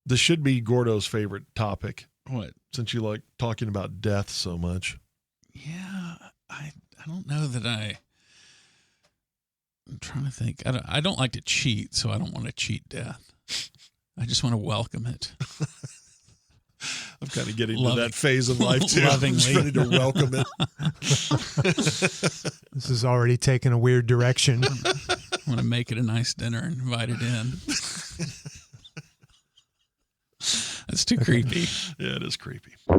This should be Gordo's favorite topic. What? Since you like talking about death so much. Yeah, I don't know that I'm trying to think. I don't like to cheat, so I don't want to cheat death. I just want to welcome it. I'm kind of getting to that phase of life too. Lovingly. I'm just ready to welcome it. This is already taking a weird direction. I want to make it a nice dinner and invite it in. That's too creepy. Yeah, it is creepy. The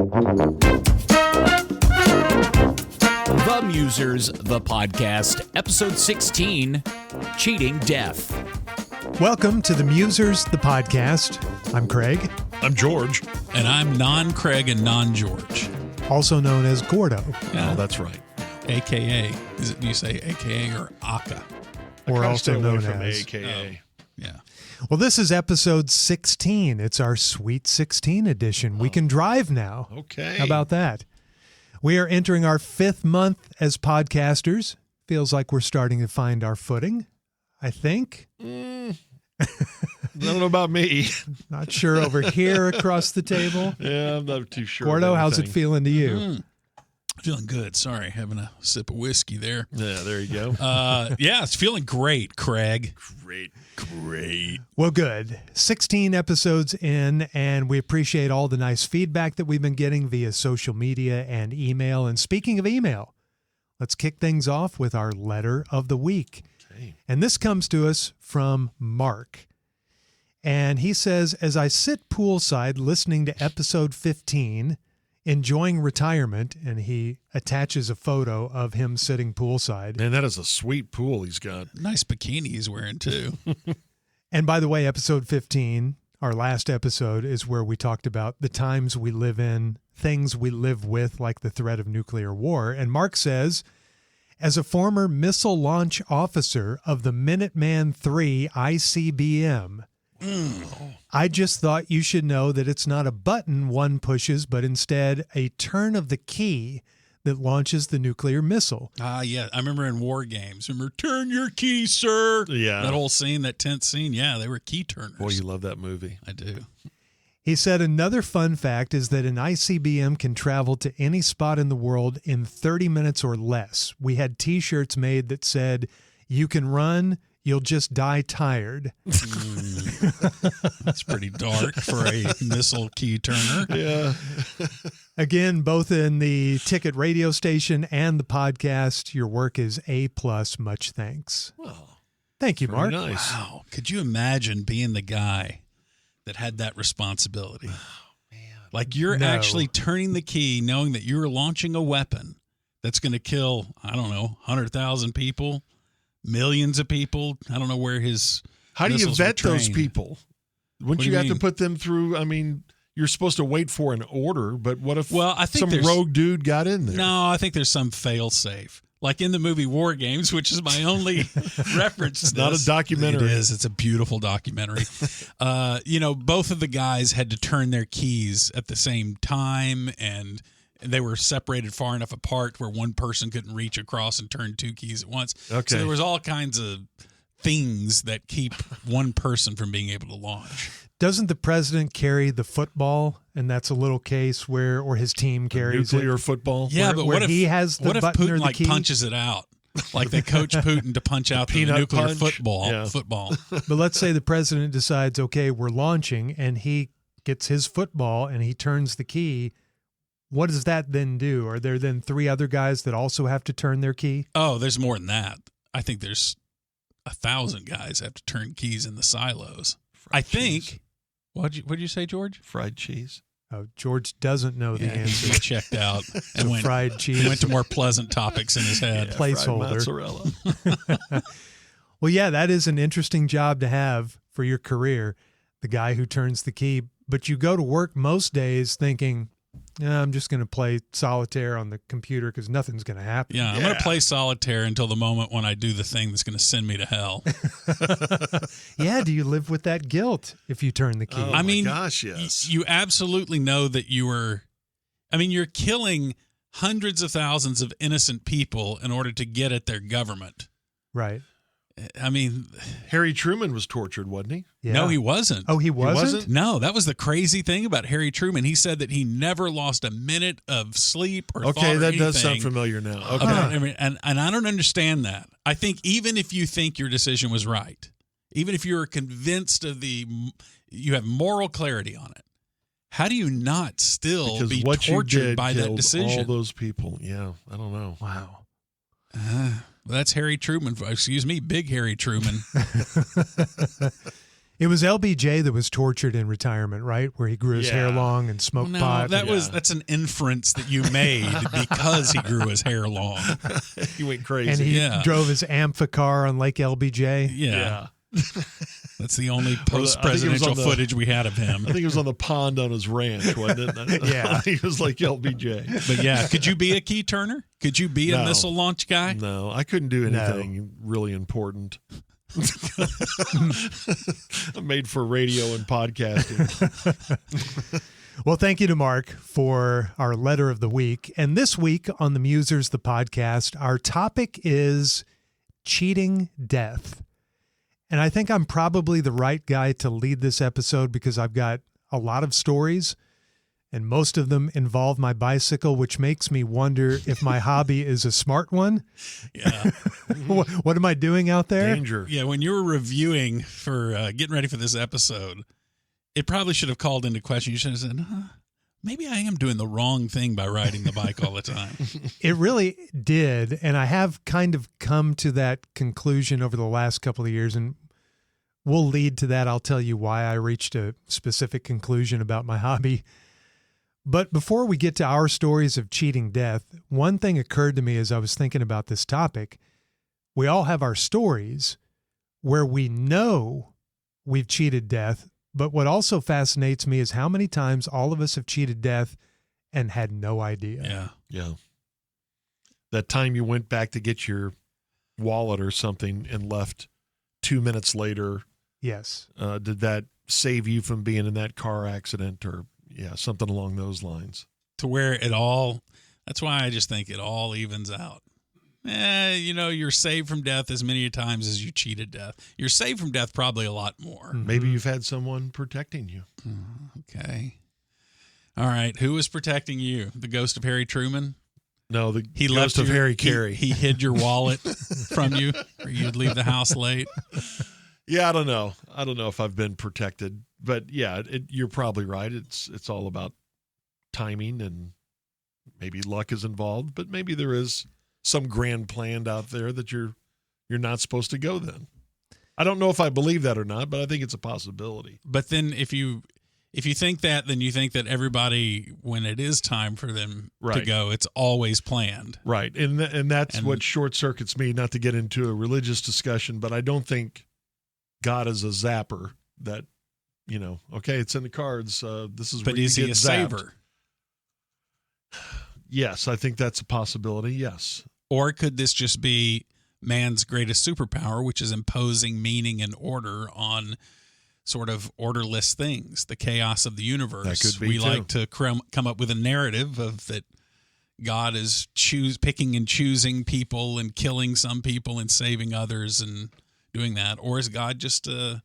Musers, the podcast, episode 16, Cheating Death. Welcome to the Musers, the podcast. I'm Craig. I'm George. And I'm non-Craig and non-George. Also known as Gordo. Yeah. Oh, that's right. AKA. Do you say AKA or AKA? Or also known from as AKA. Yeah. Well, this is episode 16. It's our Sweet 16 edition. We can drive now. Okay. How about that? We are entering our 5th month as podcasters. Feels like we're starting to find our footing, I think. I don't know about me. Not sure over here across the table. Yeah, I'm not too sure. Gordo, how's it feeling to you? Feeling good. Sorry, having a sip of whiskey there. Yeah, there you go. Yeah, it's feeling great, Craig. Great. Well, good. 16 episodes in, and we appreciate all the nice feedback that we've been getting via social media and email. And speaking of email, let's kick things off with our letter of the week. Okay. And this comes to us from Mark. And he says, as I sit poolside listening to episode 15, enjoying retirement, and he attaches a photo of him sitting poolside. Man, that is a sweet pool he's got. Nice bikini he's wearing, too. And by the way, episode 15, our last episode, is where we talked about the times we live in, things we live with, like the threat of nuclear war. And Mark says, as a former missile launch officer of the Minuteman III ICBM, I just thought you should know that it's not a button one pushes, but instead a turn of the key that launches the nuclear missile. Yeah. I remember in War Games. Remember, turn your key, sir. Yeah. That whole scene, that tense scene. Yeah, they were key turners. Boy, you love that movie. I do. He said another fun fact is that an ICBM can travel to any spot in the world in 30 minutes or less. We had T-shirts made that said, you can run, you'll just die tired. That's pretty dark for a missile key turner. Yeah. Again, both in the Ticket radio station and the podcast, your work is A+. Much thanks. Well, Thank you, Mark. nice. Wow. Could you imagine being the guy that had that responsibility? Like you're No. actually turning the key knowing that you're launching a weapon that's going to kill, I don't know, 100,000 people, millions of people. I don't know where his How do you missiles were vet those trained. people? Wouldn't What do you you have to mean? put them through? I mean, you're supposed to wait for an order, but what if I think some there's- rogue dude got in there? No, I think there's some fail-safe. Like in the movie War Games, which is my only reference to It's not a this. documentary. It is. It's a beautiful documentary. Both of the guys had to turn their keys at the same time, and they were separated far enough apart where one person couldn't reach across and turn two keys at once. Okay. So there was all kinds of things that keep one person from being able to launch. Doesn't the president carry the football? And that's a little case where, or his team carries Nuclear it. football. Yeah, Where- but where what if he has the what if button or Putin the key? punches it out? Like they coach Putin to punch out the peanut nuclear punch? football. Yeah. But let's say the president decides, okay, we're launching, and he gets his football and he turns the key. What does that then do? Are there then 3 other guys that also have to turn their key? Oh, there's more than that. I think there's 1,000 guys have to turn keys in the silos. Fried think. cheese. What'd you say, George? Fried cheese. Oh, George doesn't know the He answer. checked out So and went. fried He cheese. went to more pleasant topics in his head. Yeah, Placeholder. fried mozzarella. Well, yeah, that is an interesting job to have for your career, the guy who turns the key. But you go to work most days thinking, I'm just going to play solitaire on the computer because nothing's going to happen. Yeah, I'm going to play solitaire until the moment when I do the thing that's going to send me to hell. Yeah, do you live with that guilt if you turn the key? Oh, I mean, my gosh, yes. You absolutely know that you're killing hundreds of thousands of innocent people in order to get at their government. Right. I mean, Harry Truman was tortured, wasn't he? Yeah. no, he wasn't. Oh, he wasn't? No, that was the crazy thing about Harry Truman. He said that he never lost a minute of sleep or thought Okay, or that does anything sound familiar now. Okay. about and I don't understand that. I think even if you think your decision was right, even if you're convinced of you have moral clarity on it, how do you not still Because be what tortured you did by that killed decision? all those people. Yeah, I don't know. Wow. Well, that's Harry Truman. Excuse me, Big Harry Truman. It was LBJ that was tortured in retirement, right? Where he grew his hair Yeah. long and smoked No, pot. that's an inference that you made because he grew his hair long. He went crazy. and he Yeah. drove his amphicar on Lake LBJ. Yeah. yeah. That's the only I think it was post-presidential on the- footage we had of him. I think it was on the pond on his ranch, wasn't it? Yeah. He was like LBJ. But yeah, could you be a key turner? Could you be a No. missile launch guy? No, I couldn't do anything really important. I'm made for radio and podcasting. Well, thank you to Mark for our letter of the week. And this week on the Musers, the podcast, our topic is cheating death. And I think I'm probably the right guy to lead this episode because I've got a lot of stories and most of them involve my bicycle, which makes me wonder if my hobby is a smart one. Yeah. What am I doing out there? Danger. Yeah, when you were reviewing for getting ready for this episode, it probably should have called into question. You should have said, maybe I am doing the wrong thing by riding the bike all the time. It really did. And I have kind of come to that conclusion over the last couple of years. And we'll lead to that. I'll tell you why I reached a specific conclusion about my hobby. But before we get to our stories of cheating death, one thing occurred to me as I was thinking about this topic. We all have our stories where we know we've cheated death. But what also fascinates me is how many times all of us have cheated death and had no idea. Yeah. Yeah. That time you went back to get your wallet or something and left 2 minutes later, Yes. did that save you from being in that car accident or something along those lines? To where that's why I just think it all evens out. You're saved from death as many times as you cheated death. You're saved from death probably a lot more. Maybe you've had someone protecting you. Okay. All right. Who was protecting you? The ghost of Harry Truman? No, the He ghost left of your- Harry Carey. He hid your wallet from you, or you'd leave the house late. Yeah, I don't know. I don't know if I've been protected, but yeah, you're probably right. It's all about timing and maybe luck is involved, but maybe there is some grand plan out there that you're not supposed to go then. I don't know if I believe that or not, but I think it's a possibility. But then if you think that, then you think that everybody, when it is time for them to Right. go, it's always planned. Right. And that's what short circuits me, not to get into a religious discussion, but I don't think God is a zapper that, okay, it's in the cards. This is But where is you he a get zapped. saver? Yes, I think that's a possibility. Yes. Or could this just be man's greatest superpower, which is imposing meaning and order on sort of orderless things, the chaos of the universe? That could be, we too. like to come up with a narrative of that God is picking and choosing people and killing some people and saving others and doing that. Or is God just an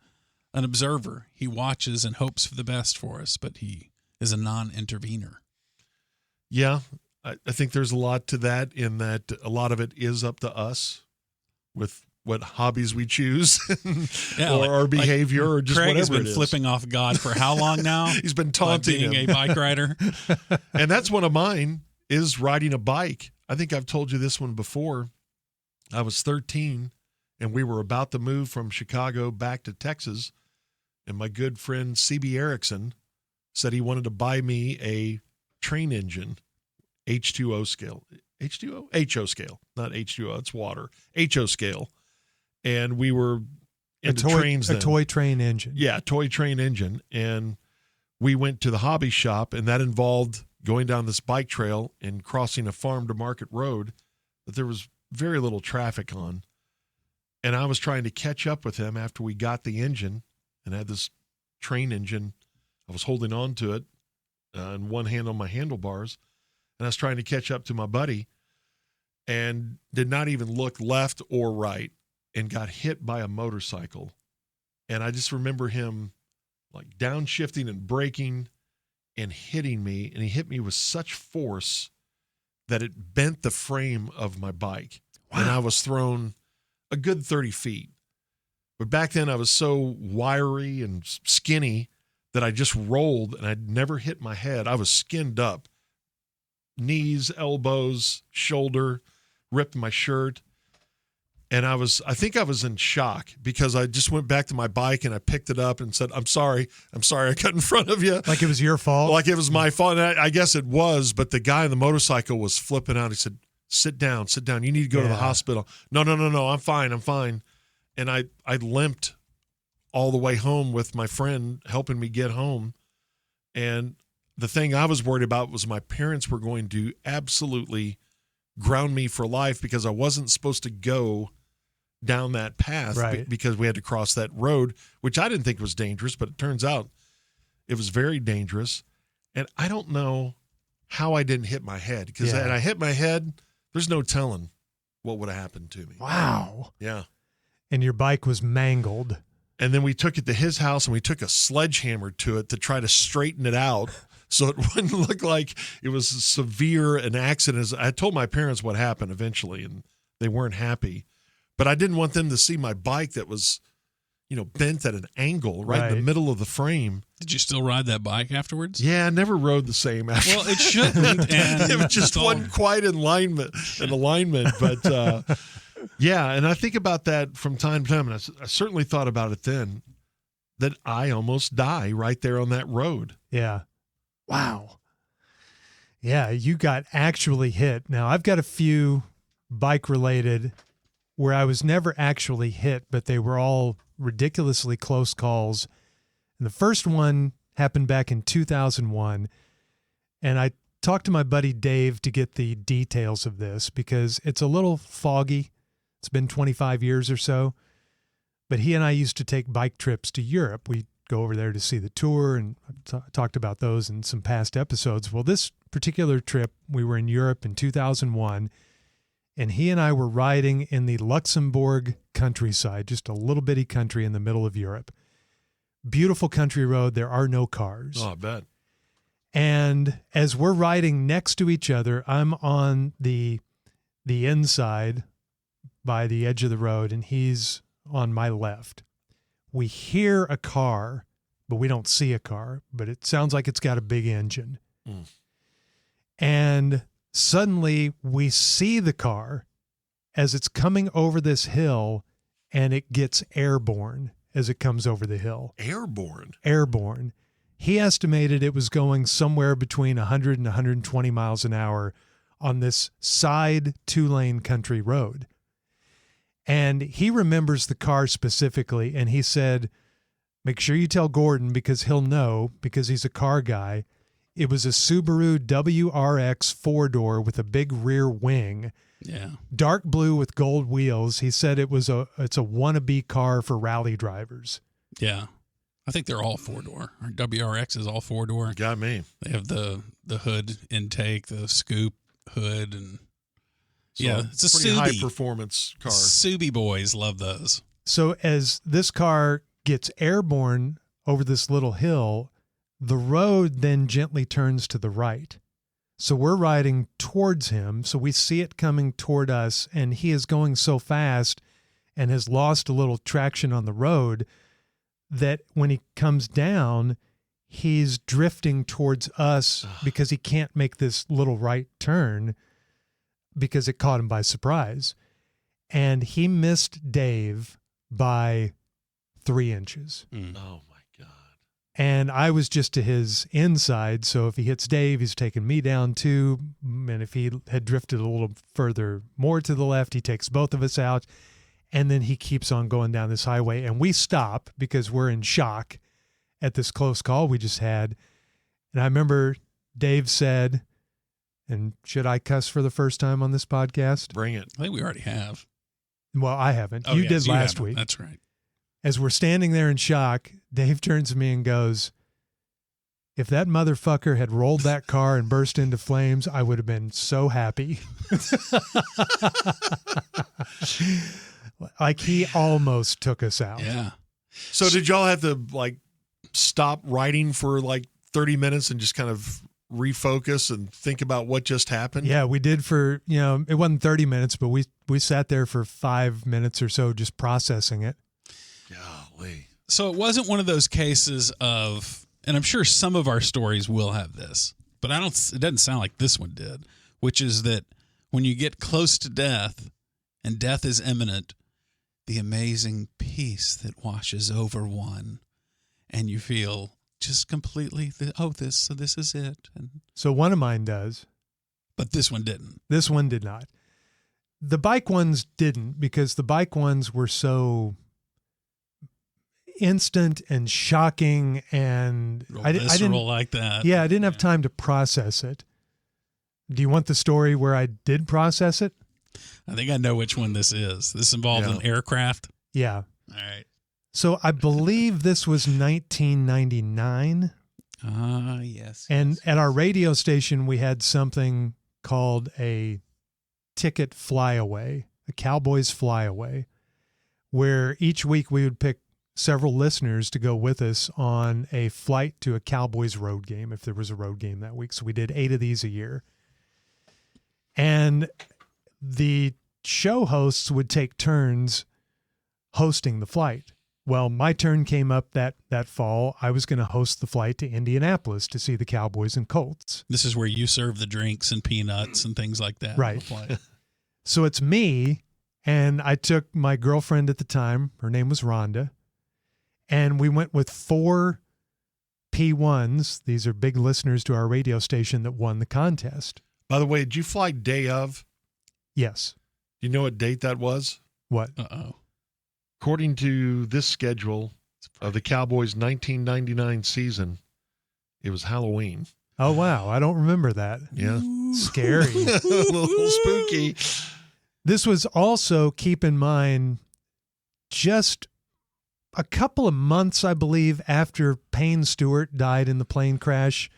observer? He watches and hopes for the best for us, but he is a non-intervener. Yeah, I think there's a lot to that, in that a lot of it is up to us with what hobbies we choose or our behavior or just Craig whatever has been it is. flipping off God for how long now? He's been By taunting being him. a bike rider. And that's one of mine, is riding a bike. I think I've told you this one before. I was 13 and we were about to move from Chicago back to Texas. And my good friend C.B. Erickson said he wanted to buy me a train engine, H2O scale. H2O? HO scale, not H2O. It's water. HO scale. And we were into trains then. A toy train engine. Yeah, toy train engine. And we went to the hobby shop, and that involved going down this bike trail and crossing a farm to market road that there was very little traffic on. And I was trying to catch up with him after we got the engine and had this train engine. I was holding on to it and one hand on my handlebars. And I was trying to catch up to my buddy and did not even look left or right. and got hit by a motorcycle. And I just remember him like downshifting and braking and hitting me. And he hit me with such force that it bent the frame of my bike. Wow. And I was thrown a good 30 feet. But back then I was so wiry and skinny that I just rolled and I'd never hit my head. I was skinned up, knees, elbows, shoulder, ripped my shirt. And I think I was in shock because I just went back to my bike and I picked it up and said, I'm sorry I got in front of you. Like it was your fault? Like it was my fault. And I guess it was, but the guy on the motorcycle was flipping out. He said, sit down. You need to go to the hospital. No, I'm fine. And I limped all the way home with my friend helping me get home. And the thing I was worried about was my parents were going to absolutely ground me for life because I wasn't supposed to go down that path because we had to cross that road, which I didn't think was dangerous, but it turns out it was very dangerous. And I don't know how I didn't hit my head because had I hit my head, there's no telling what would have happened to me. Wow. Yeah. And your bike was mangled. And then we took it to his house and we took a sledgehammer to it to try to straighten it out so it wouldn't look like it was severe an accident. I told my parents what happened eventually and they weren't happy. But I didn't want them to see my bike that was, bent at an angle right in the middle of the frame. Did you still ride that bike afterwards? Yeah, I never rode the same after. Well, it shouldn't. And it just wasn't quite in alignment. But yeah, and I think about that from time to time, and I certainly thought about it then, that I almost die right there on that road. Yeah. Wow. Yeah, you got actually hit. Now, I've got a few bike-related where I was never actually hit, but they were all ridiculously close calls. And the first one happened back in 2001, and I talked to my buddy Dave to get the details of this because it's a little foggy. It's been 25 years or so, but he and I used to take bike trips to Europe. We go over there to see the tour, and I've talked about those in some past episodes. Well, this particular trip, we were in Europe in 2001, and he and I were riding in the Luxembourg countryside, just a little bitty country in the middle of Europe. Beautiful country road. There are no cars. Oh, I bet. And as we're riding next to each other, I'm on the inside by the edge of the road, and he's on my left. We hear a car, but we don't see a car, but it sounds like it's got a big engine. Mm. And suddenly we see the car as it's coming over this hill, and it gets airborne as it comes over the hill. Airborne. He estimated it was going somewhere between 100 and 120 miles an hour on this side 2-lane country road. And he remembers the car specifically, and he said, make sure you tell Gordon because he'll know, because he's a car guy. It was a Subaru WRX 4-door with a big rear wing. Yeah. Dark blue with gold wheels. He said it's a wannabe car for rally drivers. Yeah. I think they're all 4-door. Our WRX is all 4-door. Got me. They have the hood intake, the scoop hood, and so yeah, it's a pretty Subi. high performance car. Subi boys love those. So as this car gets airborne over this little hill, the road then gently turns to the right. So we're riding towards him. So we see it coming toward us, and he is going so fast and has lost a little traction on the road that when he comes down, he's drifting towards us because he can't make this little right turn because it caught him by surprise. And he missed Dave by 3 inches. Mm. Oh, my God. And I was just to his inside, so if he hits Dave, he's taking me down too. And if he had drifted a little further more to the left, he takes both of us out. And then he keeps on going down this highway. And we stop because we're in shock at this close call we just had. And I remember Dave said, and should I cuss for the first time on this podcast? Bring it. I think we already have. Well, I haven't. Oh, you yes, did last haven't. week. That's right. As we're standing there in shock, Dave turns to me and goes, if that motherfucker had rolled that car and burst into flames, I would have been so happy. Like he almost took us out. Yeah. So did y'all have to like stop writing for like 30 minutes and just kind of refocus and think about what just happened? Yeah, we did for, it wasn't 30 minutes, but we sat there for 5 minutes or so just processing it. Golly. So it wasn't one of those cases of, and I'm sure some of our stories will have this, but it doesn't sound like this one did, which is that when you get close to death and death is imminent, the amazing peace that washes over one, and you feel just completely, this is it. So one of mine does. But this one didn't. This one did not. The bike ones didn't, because the bike ones were so instant and shocking, and I didn't like that. Yeah, I didn't have time to process it. Do you want the story where I did process it? I think I know which one this is. This involved an aircraft. Yeah. All right. So I believe this was 1999. Yes. And at our radio station, we had something called a ticket flyaway, a Cowboys flyaway, where each week we would pick several listeners to go with us on a flight to a Cowboys road game, if there was a road game that week. So we did 8 of these a year. And the show hosts would take turns hosting the flight. Well, my turn came up that fall. I was going to host the flight to Indianapolis to see the Cowboys and Colts. This is where you serve the drinks and peanuts and things like that. Right. On the flight. So it's me, and I took my girlfriend at the time. Her name was Rhonda. And we went with 4 P1s. These are big listeners to our radio station that won the contest. By the way, did you fly day of? Yes. Do you know what date that was? What? Uh-oh. According to this schedule of the Cowboys' 1999 season, it was Halloween. Oh, wow. I don't remember that. Yeah. Scary. A little spooky. This was also, keep in mind, just a couple of months, I believe, after Payne Stewart died in the plane crash,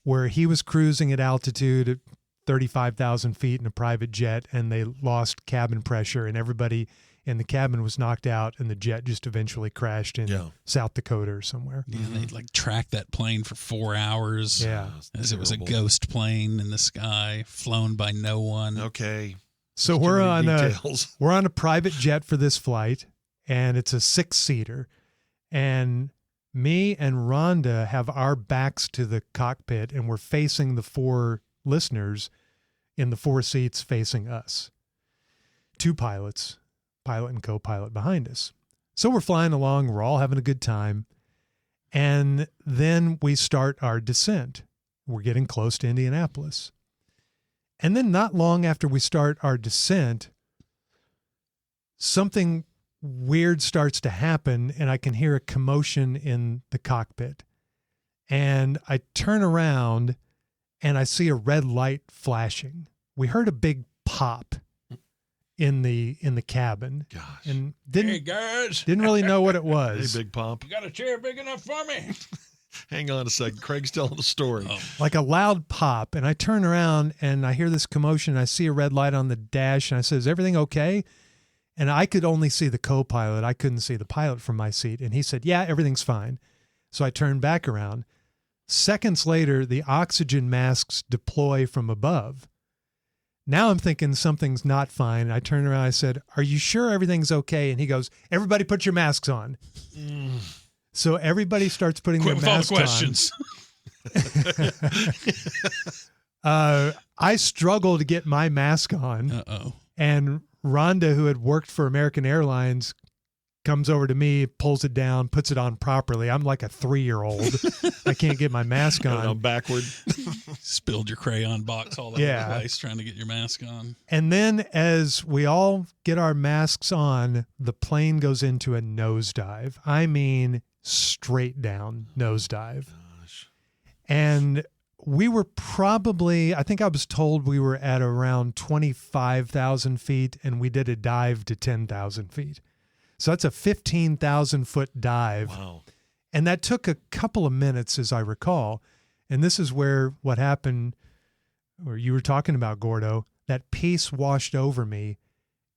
where he was cruising at altitude at 35,000 feet in a private jet, and they lost cabin pressure, and everybody in the cabin was knocked out, and the jet just eventually crashed in South Dakota or somewhere. Yeah, they like tracked that plane for 4 hours. Yeah. As it was a ghost plane in the sky, flown by no one. Okay. So we're on a private jet for this flight, and it's a 6-seater, and me and Rhonda have our backs to the cockpit, and we're facing the 4 listeners in the 4 seats facing us. 2 pilots, pilot and co-pilot behind us. So we're flying along. We're all having a good time. And then we start our descent. We're getting close to Indianapolis. And then not long after we start our descent, something weird starts to happen, and I can hear a commotion in the cockpit. And I turn around and I see a red light flashing. We heard a big pop in the cabin. Gosh. And Hey, guys. didn't really know what it was. Hey, Big Pop. You got a chair big enough for me? Hang on a second. Craig's telling the story. Oh. Like a loud pop. And I turn around and I hear this commotion. I see a red light on the dash, and I said, "Is everything okay?" And I could only see the co-pilot. I couldn't see the pilot from my seat. And he said, "Yeah, everything's fine." So I turned back around. Seconds later, the oxygen masks deploy from above. Now I'm thinking something's not fine. And I turned around. I said, "Are you sure everything's okay?" And he goes, "Everybody put your masks on." So everybody starts putting Quit their with all masks the questions. on. I struggle to get my mask on. Uh-oh. And Rhonda, who had worked for American Airlines, comes over to me, pulls it down, puts it on properly. I'm like a 3-year-old. I can't get my mask on. I'm backward. Spilled your crayon box all over the place trying to get your mask on. And then as we all get our masks on, the plane goes into a nosedive. I mean, straight down nosedive. Gosh. And we were probably, I think I was told we were at around 25,000 feet, and we did a dive to 10,000 feet. So that's a 15,000 foot dive. Wow. And that took a couple of minutes, as I recall. And this is where what happened, or you were talking about, Gordo, that peace washed over me.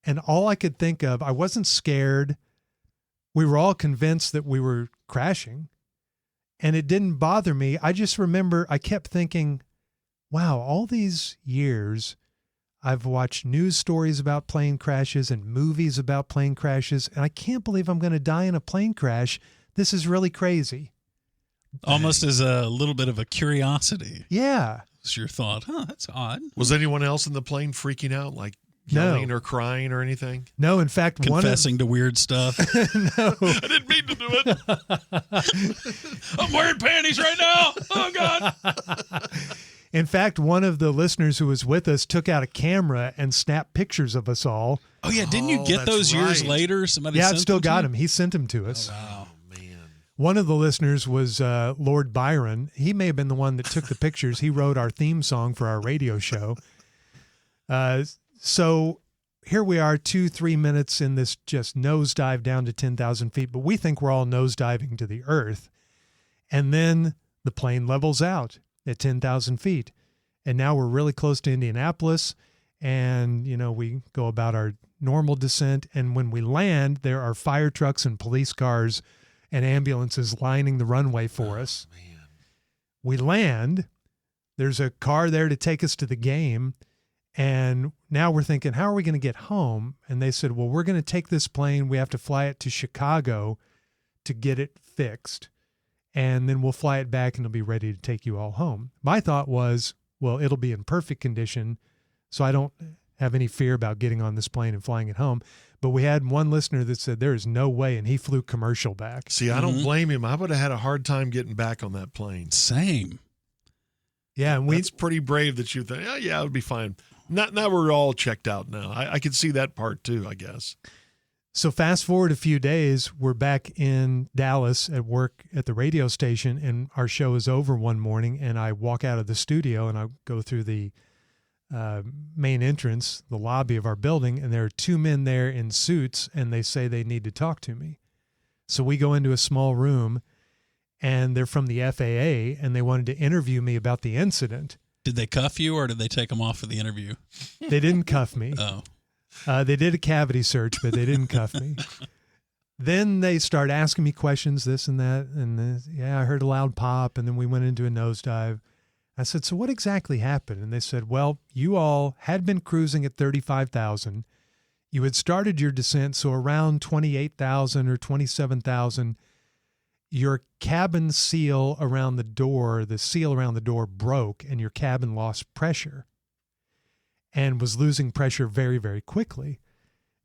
And all I could think of, I wasn't scared. We were all convinced that we were crashing, and it didn't bother me. I just remember I kept thinking, wow, all these years I've watched news stories about plane crashes and movies about plane crashes, and I can't believe I'm going to die in a plane crash. This is really crazy. Almost as a little bit of a curiosity. Yeah. It's your thought, that's odd. Was anyone else in the plane freaking out, like yelling or crying or anything? No, in fact, confessing to weird stuff. No. I didn't mean to do it. I'm wearing panties right now. Oh, God. In fact, one of the listeners who was with us took out a camera and snapped pictures of us all. Oh, yeah. Didn't you get that's those years right. later? Somebody Yeah, sent I've still them to got you? him. He sent them to us. Oh, wow. Man. One of the listeners was Lord Byron. He may have been the one that took the pictures. He wrote our theme song for our radio show. So here we are, 2-3 minutes in this just nosedive down to 10,000 feet, but we think we're all nosediving to the earth. And then the plane levels out at 10,000 feet. And now we're really close to Indianapolis. And, we go about our normal descent. And when we land, there are fire trucks and police cars and ambulances lining the runway for us. Man. We land. There's a car there to take us to the game. And now we're thinking, how are we going to get home? And they said, well, we're going to take this plane. We have to fly it to Chicago to get it fixed. And then we'll fly it back and it'll be ready to take you all home. My thought was, well, it'll be in perfect condition, so I don't have any fear about getting on this plane and flying it home. But we had one listener that said there is no way, and he flew commercial back. See, I don't blame him. I would have had a hard time getting back on that plane. Same. Yeah, and It's pretty brave that you think, yeah, it would be fine. Now we're all checked out now. I could see that part too, I guess. So fast forward a few days, we're back in Dallas at work at the radio station, and our show is over one morning, and I walk out of the studio and I go through the main entrance, the lobby of our building, and there are two men there in suits, and they say they need to talk to me. So we go into a small room, and they're from the FAA, and they wanted to interview me about the incident. Did they cuff you or did they take them off for the interview? They didn't cuff me. Oh. They did a cavity search, but they didn't cuff me. Then they start asking me questions, this and that. And I heard a loud pop, and then we went into a nosedive. I said, so what exactly happened? And they said, well, you all had been cruising at 35,000. You had started your descent, so around 28,000 or 27,000. Your cabin seal around the door, broke, and your cabin lost pressure and was losing pressure very, very quickly.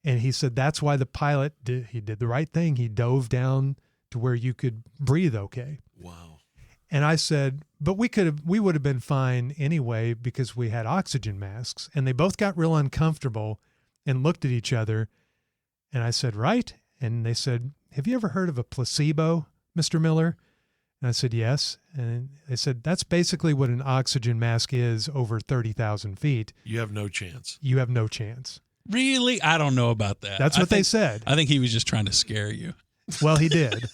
And he said that's why the pilot did the right thing. He dove down to where you could breathe okay. Wow. And I said, but we would have been fine anyway because we had oxygen masks. And they both got real uncomfortable and looked at each other. And I said, right? And they said, have you ever heard of a placebo, Mr. Miller? And I said, yes. And they said, that's basically what an oxygen mask is over 30,000 feet. You have no chance. You have no chance. Really? I don't know about that. That's what they said. I think he was just trying to scare you. Well, he did.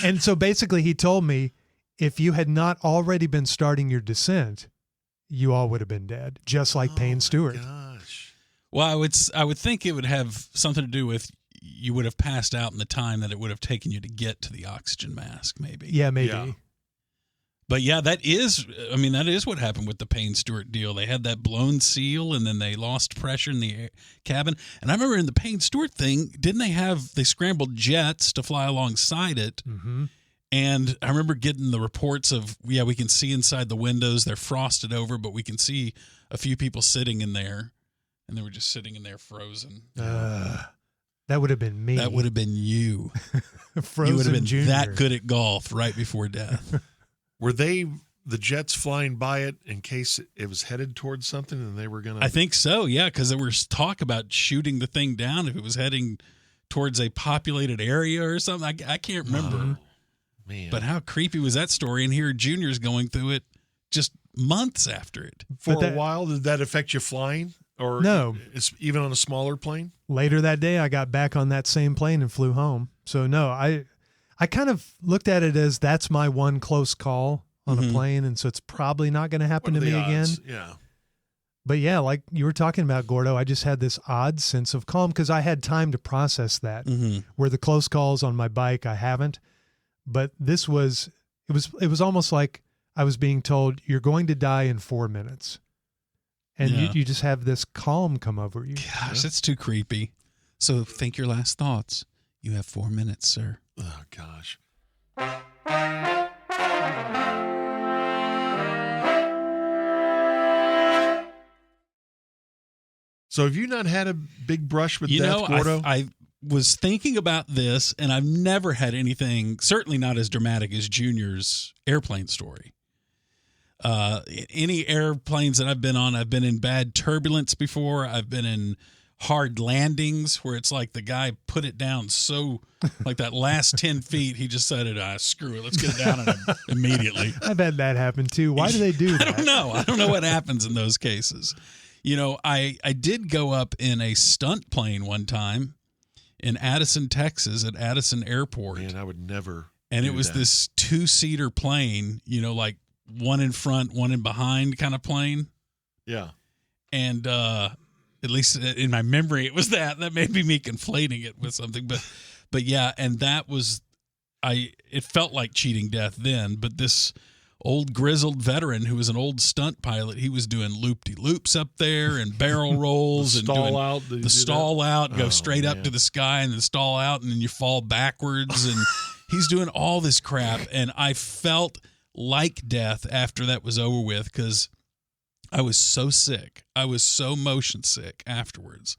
And so basically he told me, if you had not already been starting your descent, you all would have been dead, just like Payne Stewart. Gosh. Well, I would think it would have something to do with you would have passed out in the time that it would have taken you to get to the oxygen mask, maybe. Yeah, maybe. Yeah. But yeah, that is what happened with the Payne Stewart deal. They had that blown seal, and then they lost pressure in the cabin. And I remember in the Payne Stewart thing, they scrambled jets to fly alongside it. Mm-hmm. And I remember getting the reports of, we can see inside the windows. They're frosted over, but we can see a few people sitting in there. And they were just sitting in there frozen. That would have been me. That would have been you. Frozen You would have been Junior. that good at golf right before death. Were the jets flying by it in case it was headed towards something and they were going to? I think so, yeah, because there was talk about shooting the thing down if it was heading towards a populated area or something. I can't remember. Man. But how creepy was that story? And here Junior's going through it just months after it. For a while, did that affect you flying? Or No. It's even on a smaller plane? Later that day, I got back on that same plane and flew home. So no, I kind of looked at it as that's my one close call on a plane, and so it's probably not going to happen to What are me the again. odds? Yeah. But yeah, like you were talking about, Gordo, I just had this odd sense of calm because I had time to process that. Mm-hmm. Where the close calls on my bike, I haven't. But this was, it was almost like I was being told, you're going to die in 4 minutes. And Yeah. you just have this calm come over you. Gosh, that's too creepy. So think your last thoughts. You have 4 minutes, sir. Oh, gosh. So have you not had a big brush with death, Gordo? I was thinking about this, and I've never had anything, certainly not as dramatic as Junior's airplane story. Any airplanes that I've been on, I've been in bad turbulence before. I've been in hard landings where it's like the guy put it down so, like that last 10 feet, he just said, screw it, let's get it down immediately. I've had that happen too. Why do they do that? I don't know. I don't know what happens in those cases. You know, I did go up in a stunt plane one time in Addison, Texas at Addison Airport. Man, I would never. And it do was that. this 2-seater plane, you know, like one in front, one in behind kind of plane. Yeah. And at least in my memory, it was that. That may be me conflating it with something. But yeah, and that was, it felt like cheating death then. But this old grizzled veteran who was an old stunt pilot, he was doing loop-de-loops up there and barrel rolls and stall doing out. the stall out, go Oh, straight up man. to the sky and then stall out, and then you fall backwards. And he's doing all this crap. And I felt like death after that was over with because I was so sick. I was so motion sick afterwards.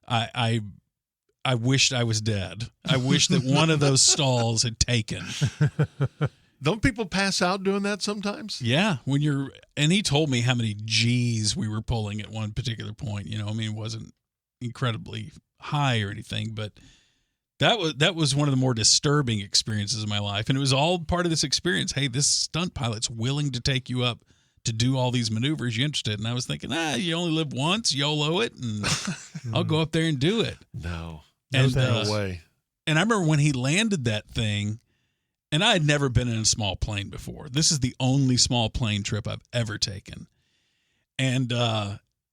I wished I was dead. I wish that one of those stalls had taken. Don't people pass out doing that sometimes? Yeah, and he told me how many G's we were pulling at one particular point. You know, I mean, it wasn't incredibly high or anything, but that was one of the more disturbing experiences of my life. And it was all part of this experience. Hey, this stunt pilot's willing to take you up to do all these maneuvers. You interested? And I was thinking, you only live once, YOLO it, and I'll go up there and do it. No. And, No way. And I remember when he landed that thing, and I had never been in a small plane before. This is the only small plane trip I've ever taken. And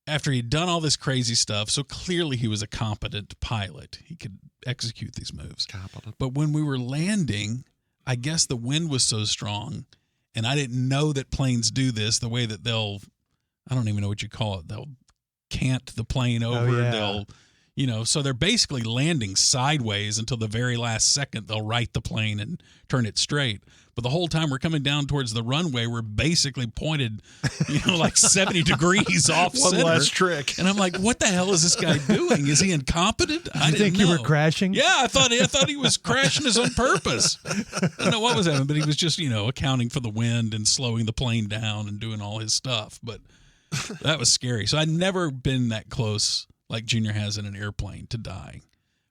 after he'd done all this crazy stuff, so clearly he was a competent pilot. He could execute these moves. Competent. But when we were landing, I guess the wind was so strong, and I didn't know that planes do this the way that I don't even know what you call it. They'll cant the plane over. yeah. They'll, you know, so they're basically landing sideways until the very last second. They'll right the plane and turn it straight. But the whole time we're coming down towards the runway, we're basically pointed, you know, like 70 degrees off One center. last trick. And I'm like, what the hell is this guy doing? Is he incompetent? I You think didn't you know. were crashing? Yeah, I thought he was crashing his own purpose. I don't know what was happening, but he was just, you know, accounting for the wind and slowing the plane down and doing all his stuff. But that was scary. So I'd never been that close like Junior has in an airplane to dying.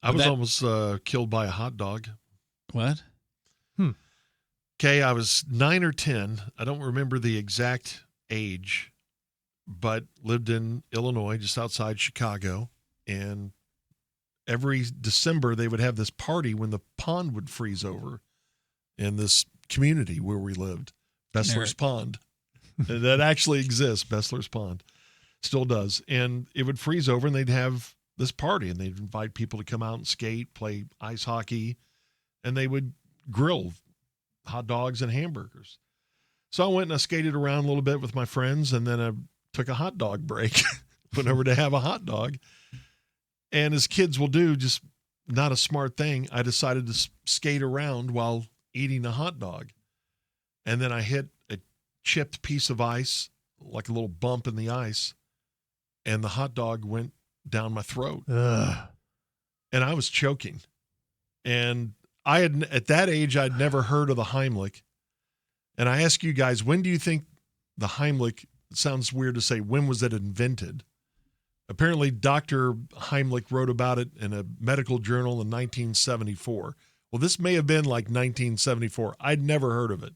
I was almost killed by a hot dog. What? Okay, I was 9 or 10. I don't remember the exact age, but lived in Illinois, just outside Chicago. And every December, they would have this party when the pond would freeze over in this community where we lived, Bessler's Merritt. Pond. That actually exists, Bessler's Pond. Still does. And it would freeze over, and they'd have this party, and they'd invite people to come out and skate, play ice hockey, and they would grill hot dogs and hamburgers. So I went and I skated around a little bit with my friends, and then I took a hot dog break, went over to have a hot dog. And as kids will do, just not a smart thing, I decided to skate around while eating a hot dog. And then I hit a chipped piece of ice, like a little bump in the ice, and the hot dog went down my throat. Ugh. And I was choking. And I had, at that age, I'd never heard of the Heimlich. And I ask you guys, when do you think the Heimlich, it sounds weird to say, when was it invented? Apparently, Dr. Heimlich wrote about it in a medical journal in 1974. Well, this may have been like 1974. I'd never heard of it.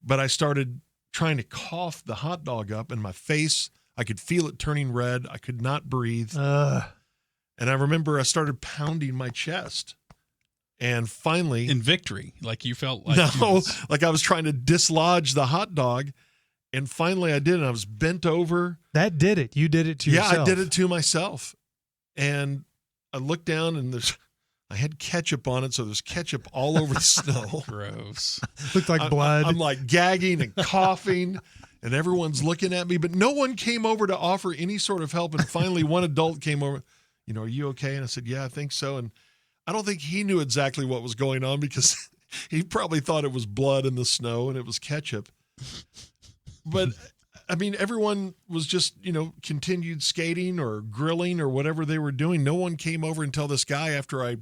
But I started trying to cough the hot dog up, and my face, I could feel it turning red. I could not breathe. And I remember I started pounding my chest. And finally, In victory, like you felt like like I was trying to dislodge the hot dog. And finally I did, and I was bent over. That did it. You did it to yourself. Yeah, I did it to myself. And I looked down, and I had ketchup on it, so there's ketchup all over the snow. Gross. Looked like blood. I'm like gagging and coughing, and everyone's looking at me, but no one came over to offer any sort of help. And finally, one adult came over, are you okay? And I said, yeah, I think so. And I don't think he knew exactly what was going on, because he probably thought it was blood in the snow and it was ketchup. But I mean, everyone was just, continued skating or grilling or whatever they were doing. No one came over until this guy, after I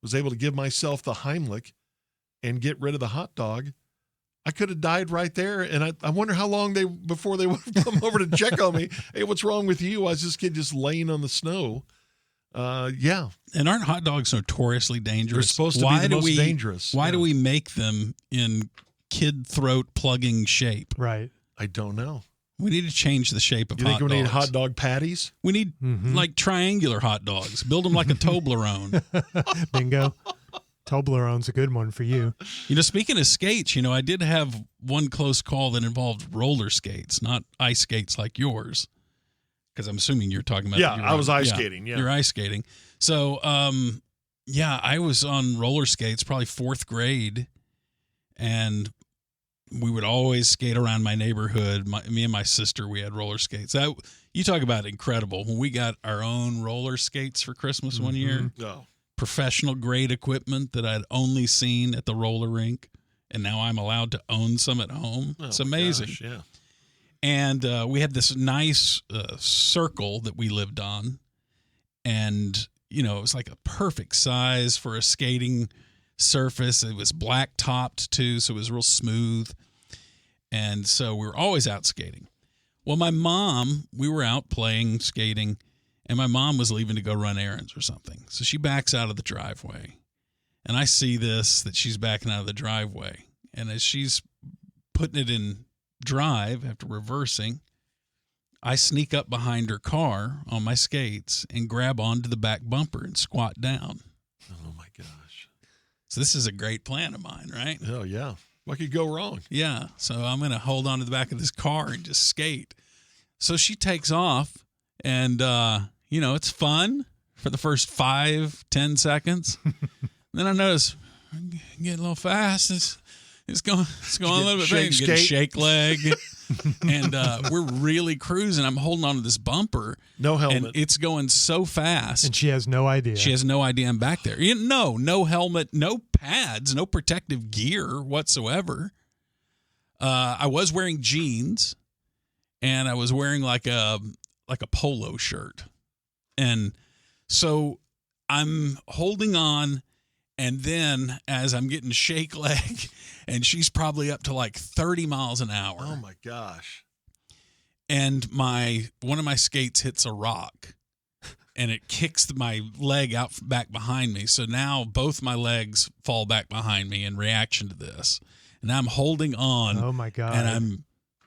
was able to give myself the Heimlich and get rid of the hot dog. I could have died right there. And I wonder how long before they would have come over to check on me. Hey, what's wrong with you? Why is this kid just laying on the snow? Yeah. And aren't hot dogs notoriously dangerous? They're supposed to be the most dangerous. Why Yeah. do we make them in kid throat plugging shape? Right. I don't know. We need to change the shape of You hot think we dogs. need hot dog patties? We need like triangular hot dogs. Build them like a Toblerone. Bingo. Toblerone's a good one for you. Speaking of skates, I did have one close call that involved roller skates, not ice skates like yours. Because I'm assuming you're talking about. Yeah, I was ice skating. Yeah. You're ice skating. So, I was on roller skates, probably 4th grade, and we would always skate around my neighborhood. Me and my sister, we had roller skates. You talk about incredible. When we got our own roller skates for Christmas one year, Oh. professional grade equipment that I'd only seen at the roller rink, and now I'm allowed to own some at home. Oh, it's amazing. Gosh, yeah. And we had this nice circle that we lived on. And, it was like a perfect size for a skating surface. It was black topped too, so it was real smooth. And so we were always out skating. Well, we were out playing, skating, and my mom was leaving to go run errands or something. So she backs out of the driveway. And I see that she's backing out of the driveway. And as she's putting it in drive after reversing, I sneak up behind her car on my skates and grab onto the back bumper and squat down. Oh, my gosh. So this is a great plan of mine, right? Oh, yeah. What could go wrong? Yeah. So I'm going to hold on to the back of this car and just skate. So she takes off, and, it's fun for the first 5-10 seconds. Then I notice I'm getting a little fast. It's going a little bit fast. Getting shake leg. And we're really cruising. I'm holding on to this bumper. No helmet. And it's going so fast. And she has no idea. She has no idea I'm back there. No helmet, no pads, no protective gear whatsoever. I was wearing jeans, and I was wearing like a polo shirt. And so I'm holding on, and then as I'm getting shake leg, and she's probably up to like 30 miles an hour. Oh, my gosh. And one of my skates hits a rock, and it kicks my leg out back behind me. So now both my legs fall back behind me in reaction to this. And I'm holding on. Oh, my God. And I'm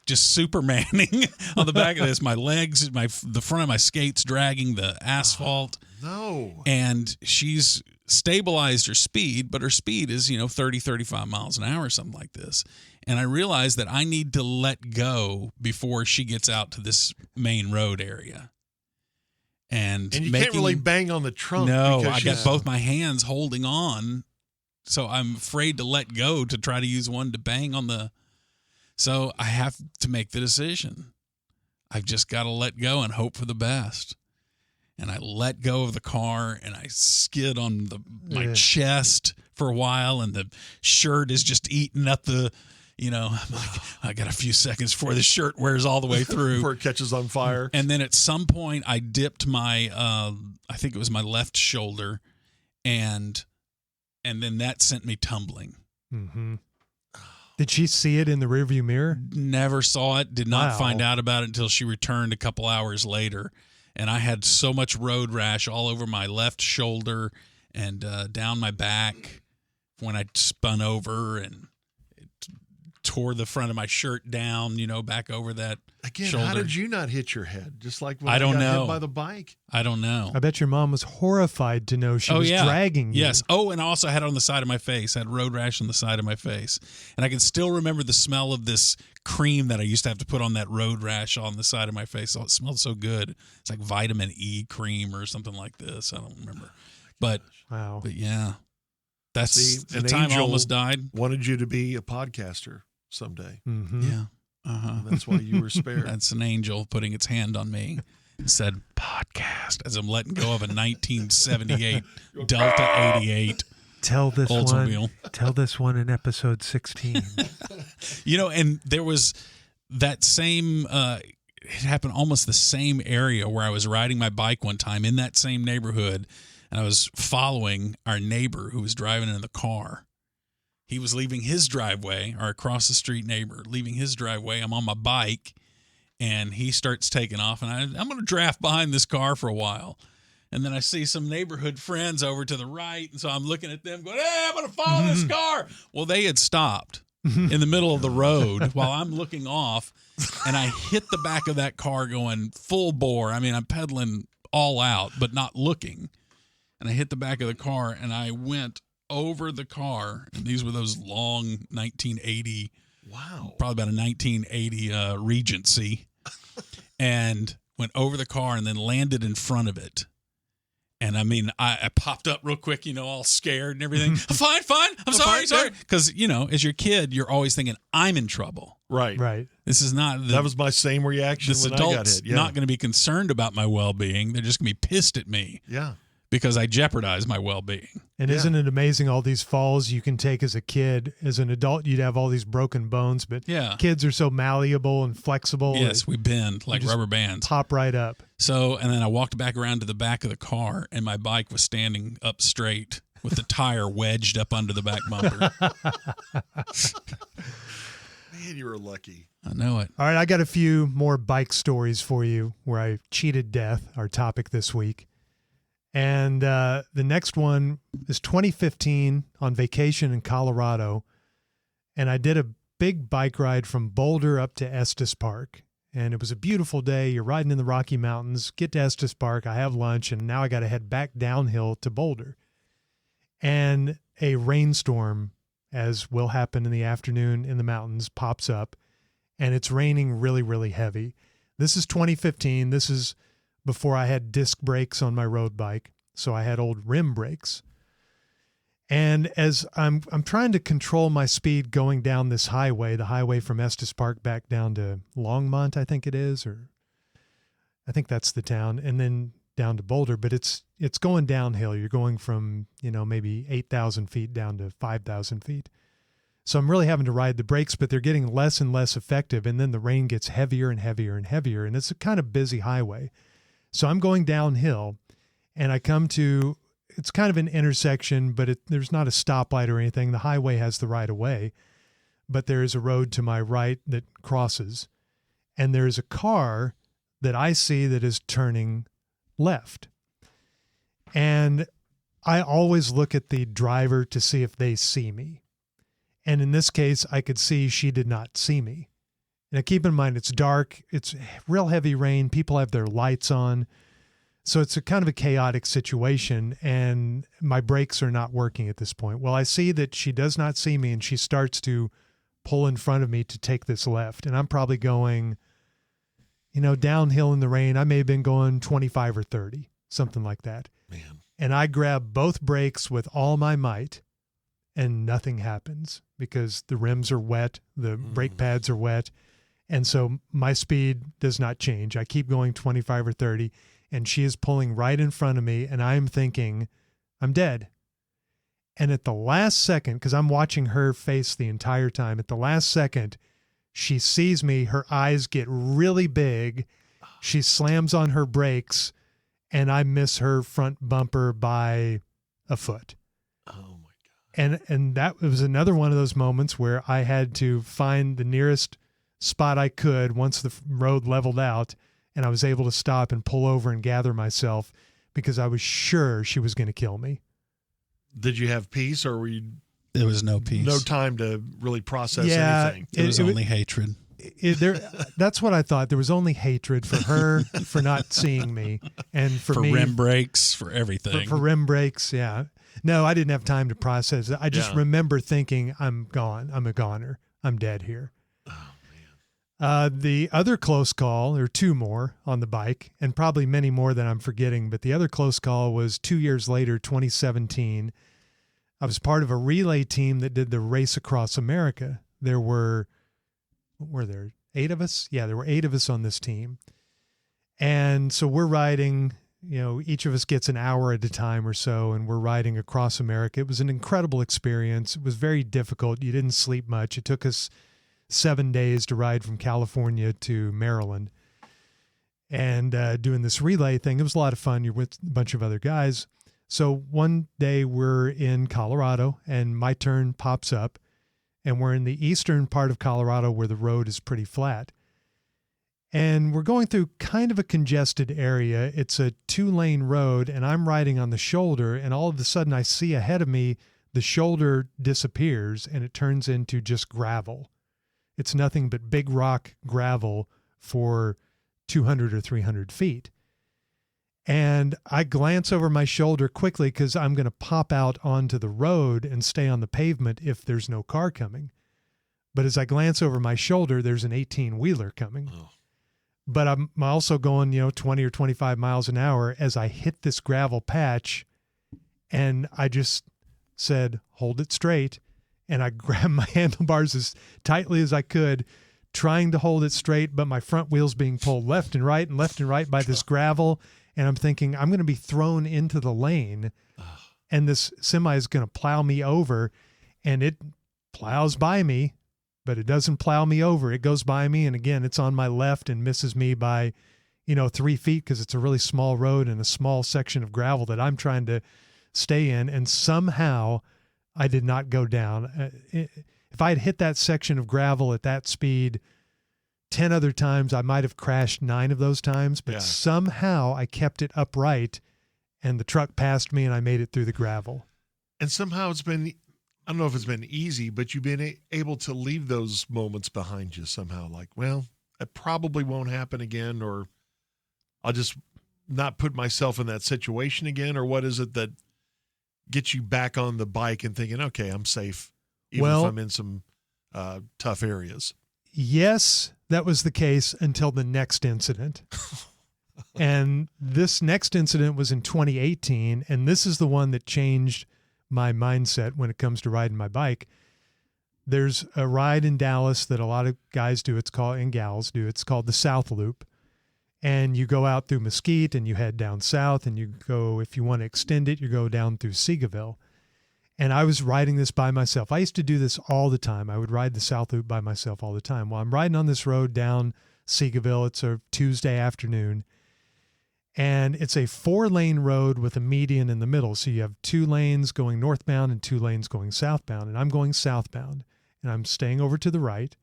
just Supermaning on the back of this. My legs, the front of my skates dragging the asphalt. No. And she's stabilized her speed, but her speed is, 30, 35 miles an hour or something like this. And I realized that I need to let go before she gets out to this main road area. And you can't really bang on the trunk. No, I got both my hands holding on. So I'm afraid to let go to try to use one to bang on the. So I have to make the decision. I've just got to let go and hope for the best. And I let go of the car, and I skid on my chest for a while, and the shirt is just eating up the, I'm like, I got a few seconds before the shirt wears all the way through. Before it catches on fire. And then at some point I dipped my, I think it was my left shoulder, and then that sent me tumbling. Mm-hmm. Did she see it in the rearview mirror? Never saw it. Did not find out about it until she returned a couple hours later. And I had so much road rash all over my left shoulder and down my back when I spun over, and it tore the front of my shirt down, back over that Again, shoulder. how did you not hit your head? Just like when I don't got know. hit by the bike. I don't know. I bet your mom was horrified to know she was dragging you. Yes. Oh, and I also had it on the side of my face. I had road rash on the side of my face. And I can still remember the smell of this cream that I used to have to put on that road rash on the side of my face. Oh, it smelled so good. It's like vitamin E cream or something like this. I don't remember. But Wow. But yeah. That's See, the an time I angel almost died. Wanted you to be a podcaster someday. Mm-hmm. Yeah. Uh-huh. And that's why you were spared. That's an angel putting its hand on me and said, podcast, as I'm letting go of a 1978 Delta 88 Tell this Oldsmobile. Tell this one in episode 16. And there was that same, it happened almost the same area where I was riding my bike one time in that same neighborhood, and I was following our neighbor who was driving in the car. He was leaving his driveway, our across the street neighbor, leaving his driveway. I'm on my bike, and he starts taking off, and I'm going to draft behind this car for a while. And then I see some neighborhood friends over to the right, and so I'm looking at them going, hey, I'm going to follow this car. Well, they had stopped in the middle of the road while I'm looking off, and I hit the back of that car going full bore. I mean, I'm pedaling all out, but not looking. And I hit the back of the car, and I went over the car, and these were those long 1980, probably about a 1980 Regency, and went over the car and then landed in front of it. And I mean, I popped up real quick, all scared and everything. Fine, I'm sorry. Because, as your kid, you're always thinking, I'm in trouble. Right. This is not. That was my same reaction this when I got adult's hit. Yeah. not going to be concerned about my well-being. They're just going to be pissed at me. Yeah. Because I jeopardized my well-being. And isn't it amazing all these falls you can take as a kid? As an adult, you'd have all these broken bones, but kids are so malleable and flexible. Yes, we bend like rubber bands. Pop right up. So, and then I walked back around to the back of the car, and my bike was standing up straight with the tire wedged up under the back bumper. Man, you were lucky. I know it. All right, I got a few more bike stories for you where I cheated death, our topic this week. And the next one is 2015 on vacation in Colorado. And I did a big bike ride from Boulder up to Estes Park. And it was a beautiful day. You're riding in the Rocky Mountains, get to Estes Park, I have lunch, and now I got to head back downhill to Boulder. And a rainstorm, as will happen in the afternoon in the mountains, pops up. And it's raining really, really heavy. This is 2015. This is before I had disc brakes on my road bike, so I had old rim brakes. And as I'm trying to control my speed going down this highway, the highway from Estes Park back down to Longmont, I think it is, or I think that's the town, and then down to Boulder, but it's going downhill. You're going from, maybe 8,000 feet down to 5,000 feet. So I'm really having to ride the brakes, but they're getting less and less effective, and then the rain gets heavier and heavier and heavier, and it's a kind of busy highway. So I'm going downhill, and I come to, it's kind of an intersection, but there's not a stoplight or anything. The highway has the right of way, but there is a road to my right that crosses, and there's a car that I see that is turning left. And I always look at the driver to see if they see me. And in this case, I could see she did not see me. Now, keep in mind, it's dark. It's real heavy rain. People have their lights on. So it's a kind of a chaotic situation, and my brakes are not working at this point. Well, I see that she does not see me, and she starts to pull in front of me to take this left. And I'm probably going, downhill in the rain. I may have been going 25 or 30, something like that. Man. And I grab both brakes with all my might, and nothing happens because the rims are wet, the brake pads are wet. And so my speed does not change. I keep going 25 or 30, and she is pulling right in front of me, and I'm thinking, I'm dead. And at the last second, because I'm watching her face the entire time, at the last second, she sees me, her eyes get really big, she slams on her brakes, and I miss her front bumper by a foot. Oh, my God. And that was another one of those moments where I had to find the nearest spot I could once the road leveled out, and I was able to stop and pull over and gather myself because I was sure she was going to kill me. Did you have peace, or were you There was no peace. No time to really process Yeah, anything. It was only hatred. That's what I thought. There was only hatred for her for not seeing me, and for me, rim brakes, for everything. For rim brakes, yeah. No, I didn't have time to process it. I just remember thinking, I'm gone. I'm a goner. I'm dead here. Oh, man. The other close call, there are two more on the bike, and probably many more that I'm forgetting, but the other close call was 2 years later, 2017. I was part of a relay team that did the Race Across America. There were, what were there, 8 of us? Yeah, there were 8 of us on this team. And so we're riding, each of us gets an hour at a time or so, and we're riding across America. It was an incredible experience. It was very difficult. You didn't sleep much. It took us 7 days to ride from California to Maryland. And doing this relay thing, it was a lot of fun. You're with a bunch of other guys. So one day we're in Colorado, and my turn pops up, and we're in the eastern part of Colorado where the road is pretty flat. And we're going through kind of a congested area. It's a 2-lane road, and I'm riding on the shoulder, and all of a sudden I see ahead of me the shoulder disappears, and it turns into just gravel. It's nothing but big rock gravel for 200 or 300 feet. And I glance over my shoulder quickly because I'm going to pop out onto the road and stay on the pavement if there's no car coming. But as I glance over my shoulder, there's an 18-wheeler coming. Oh. But I'm also going, 20 or 25 miles an hour as I hit this gravel patch. And I just said, hold it straight. And I grabbed my handlebars as tightly as I could, trying to hold it straight, but my front wheel's being pulled left and right by this gravel. And I'm thinking, I'm going to be thrown into the lane, and this semi is going to plow me over, and it plows by me, but it doesn't plow me over. It goes by me, and again, it's on my left and misses me by, 3 feet because it's a really small road and a small section of gravel that I'm trying to stay in, and somehow I did not go down. If I had hit that section of gravel at that speed 10 other times, I might have crashed 9 of those times, but somehow I kept it upright, and the truck passed me, and I made it through the gravel. And somehow it's been, I don't know if it's been easy, but you've been able to leave those moments behind you somehow. Like, well, it probably won't happen again, or I'll just not put myself in that situation again, or what is it that gets you back on the bike and thinking, okay, I'm safe, even if I'm in some tough areas? Yes, that was the case until the next incident. And this next incident was in 2018, and this is the one that changed my mindset when it comes to riding my bike. There's a ride in Dallas that a lot of guys do, and gals do. It's called the South Loop. And you go out through Mesquite and you head down south, and you go, if you want to extend it, you go down through Seagoville. And I was riding this by myself. I used to do this all the time. I would ride the South Loop by myself all the time. Well, I'm riding on this road down Seagoville. It's a Tuesday afternoon. And it's a 4-lane road with a median in the middle. So you have 2 lanes going northbound and 2 lanes going southbound. And I'm going southbound. And I'm staying over to the right.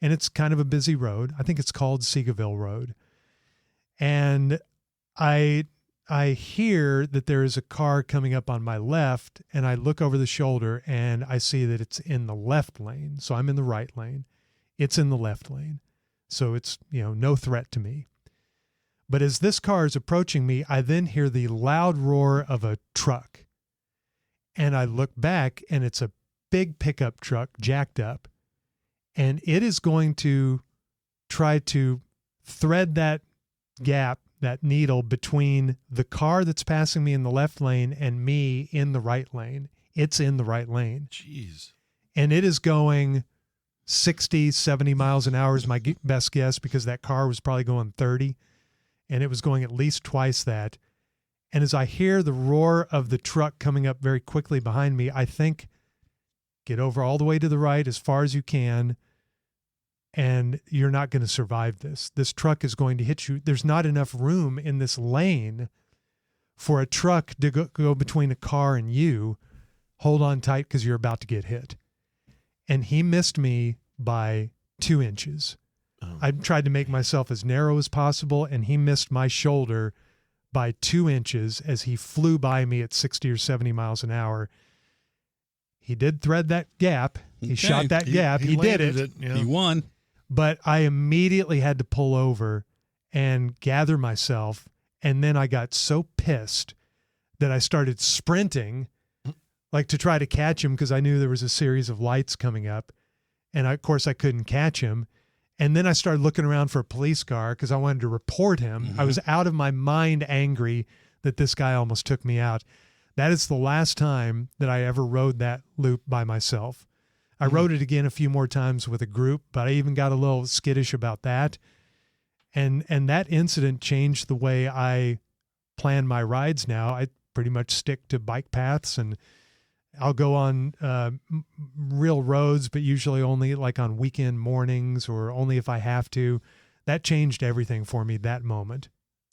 And it's kind of a busy road. I think it's called Seagoville Road. And I hear that there is a car coming up on my left, and I look over the shoulder and I see that it's in the left lane. So I'm in the right lane. It's in the left lane. So it's, no threat to me. But as this car is approaching me, I then hear the loud roar of a truck. And I look back, and it's a big pickup truck jacked up, and it is going to try to thread that gap, that needle between the car that's passing me in the left lane and me in the right lane. It's in the right lane. Jeez. And it is going 60, 70 miles an hour is my best guess, because that car was probably going 30, and it was going at least twice that. And as I hear the roar of the truck coming up very quickly behind me, I think, get over all the way to the right as far as you can, and you're not going to survive this. This truck is going to hit you. There's not enough room in this lane for a truck to go between a car and you. Hold on tight because you're about to get hit. And he missed me by 2 inches. Oh. I tried to make myself as narrow as possible, and he missed my shoulder by 2 inches as he flew by me at 60 or 70 miles an hour. He did thread that gap. He Okay. shot that gap. He did landed it. Yeah. He won. But I immediately had to pull over and gather myself. And then I got so pissed that I started sprinting, like to try to catch him because I knew there was a series of lights coming up. And of course, I couldn't catch him. And then I started looking around for a police car because I wanted to report him. Mm-hmm. I was out of my mind angry that this guy almost took me out. That is the last time that I ever rode that loop by myself. I rode it again a few more times with a group, but I even got a little skittish about that. And that incident changed the way I plan my rides now. I pretty much stick to bike paths, and I'll go on real roads, but usually only like on weekend mornings or only if I have to. That changed everything for me that moment.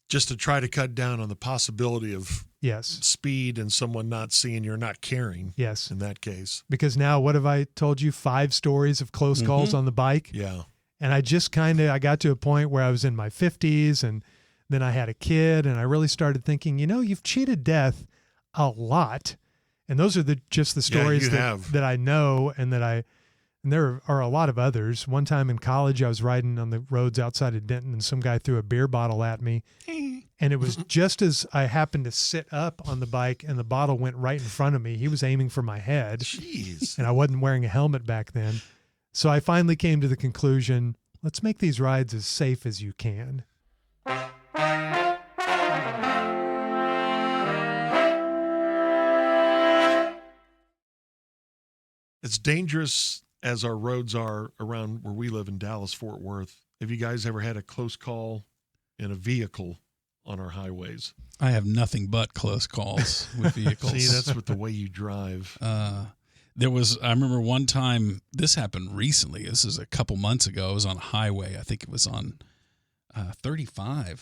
Just to try to cut down on the possibility of Yes. speed and someone not seeing you're not caring. Yes. In that case. Because now, what have I told you? 5 stories of close calls on the bike. Yeah. And I just I got to a point where I was in my 50s, and then I had a kid, and I really started thinking, you've cheated death a lot. And those are just the stories that I know, and there are a lot of others. One time in college, I was riding on the roads outside of Denton, and some guy threw a beer bottle at me. And it was just as I happened to sit up on the bike, and the bottle went right in front of me. He was aiming for my head. Jeez. And I wasn't wearing a helmet back then. So I finally came to the conclusion, let's make these rides as safe as you can. As dangerous as our roads are around where we live in Dallas, Fort Worth, have you guys ever had a close call in a vehicle on our highways? I have nothing but close calls with vehicles. See, that's with the way you drive. I remember one time, this happened recently. This is a couple months ago. I was on a highway. I think it was on 35. It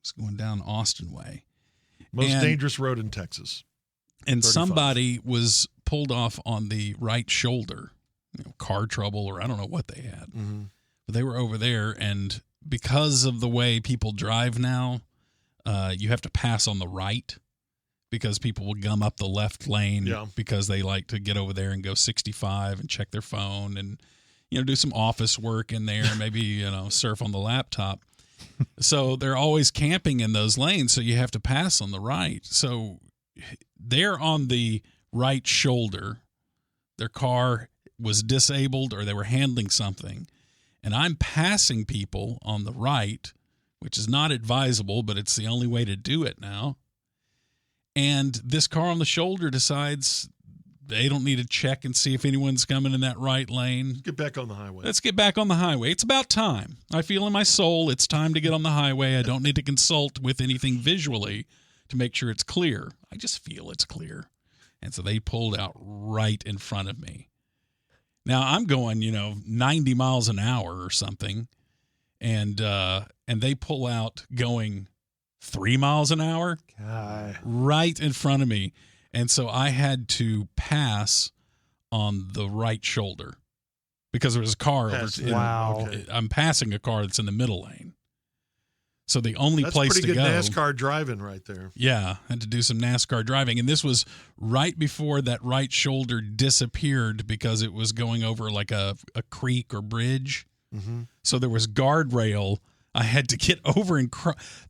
was going down Austin way. Most dangerous road in Texas. And 35. somebody was pulled off on the right shoulder, car trouble, or I don't know what they had. Mm-hmm. But they were over there, and because of the way people drive now, you have to pass on the right because people will gum up the left lane because they like to get over there and go 65 and check their phone and, do some office work in there, maybe, surf on the laptop. So they're always camping in those lanes, so you have to pass on the right. So they're on the right shoulder. Their car was disabled or they were handling something, and I'm passing people on the right, which is not advisable, but it's the only way to do it now. And this car on the shoulder decides they don't need to check and see if anyone's coming in that right lane. Get back on the highway. Let's get back on the highway. It's about time. I feel in my soul it's time to get on the highway. I don't need to consult with anything visually to make sure it's clear. I just feel it's clear. And so they pulled out right in front of me. Now I'm going, 90 miles an hour or something. And they pull out going 3 miles an hour right in front of me. And so I had to pass on the right shoulder because there was a car over. Wow. Okay. I'm passing a car that's in the middle lane. So the only That's place to pretty go. good NASCAR driving right there. Yeah, I had to do some NASCAR driving. And this was right before that right shoulder disappeared because it was going over like a creek or bridge. Mm-hmm. So there was guardrail. I had to get over and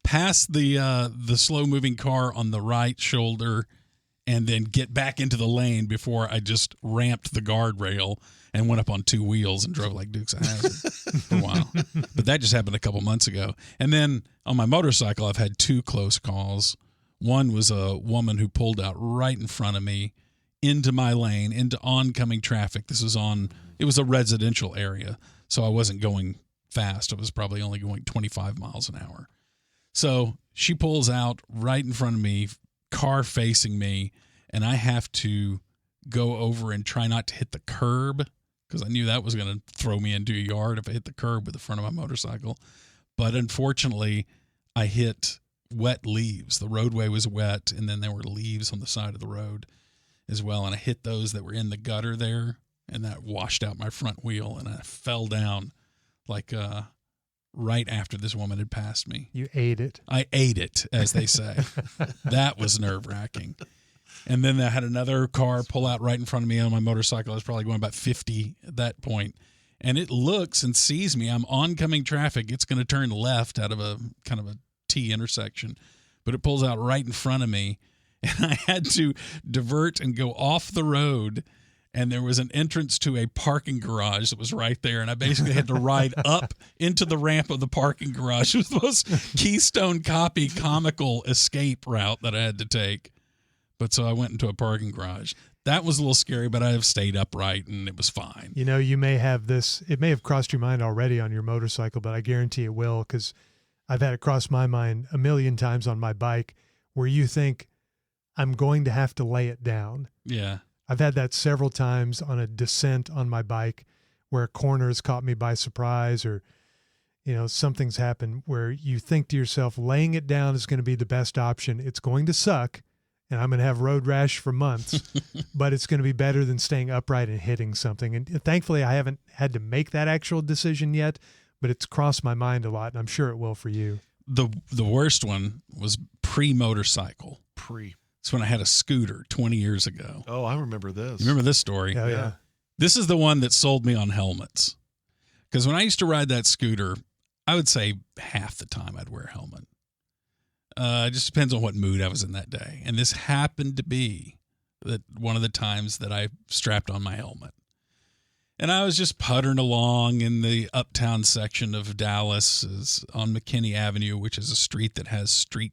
pass the slow-moving car on the right shoulder and then get back into the lane before I just ramped the guardrail and went up on 2 wheels and drove like Dukes of Hazzard for a while. But that just happened a couple months ago. And then on my motorcycle, I've had 2 close calls. One was a woman who pulled out right in front of me into my lane, into oncoming traffic. It was a residential area, so I wasn't going fast. I was probably only going 25 miles an hour. So she pulls out right in front of me, car facing me, and I have to go over and try not to hit the curb because I knew that was going to throw me into a yard if I hit the curb with the front of my motorcycle. But unfortunately, I hit wet leaves. The roadway was wet, and then there were leaves on the side of the road as well, and I hit those that were in the gutter there, and that washed out my front wheel, and I fell down like right after this woman had passed me. You ate it. I ate it, as they say. That was nerve-wracking. And then I had another car pull out right in front of me on my motorcycle. I was probably going about 50 at that point. And it looks and sees me. I'm oncoming traffic. It's going to turn left out of a kind of a T intersection. But it pulls out right in front of me. And I had to divert and go off the road. And there was an entrance to a parking garage that was right there. And I basically had to ride up into the ramp of the parking garage. It was the most Keystone Copy comical escape route that I had to take. But so I went into a parking garage. That was a little scary, but I have stayed upright and it was fine. You know, you may have this, it may have crossed your mind already on your motorcycle, but I guarantee it will, because I've had it cross my mind a million times on my bike where you think, I'm going to have to lay it down. Yeah. I've had that several times on a descent on my bike where a corner has caught me by surprise, or, you know, something's happened where you think to yourself, laying it down is going to be the best option. It's going to suck, and I'm going to have road rash for months, but it's going to be better than staying upright and hitting something. And thankfully, I haven't had to make that actual decision yet, but it's crossed my mind a lot, and I'm sure it will for you. The worst one was pre-motorcycle. It's when I had a scooter 20 years ago. Oh, I remember this. You remember this story? Oh, yeah. This is the one that sold me on helmets. Because when I used to ride that scooter, I would say half the time I'd wear a helmet. It just depends on what mood I was in that day. And this happened to be one of the times that I strapped on my helmet. And I was just puttering along in the uptown section of Dallas on McKinney Avenue, which is a street that has street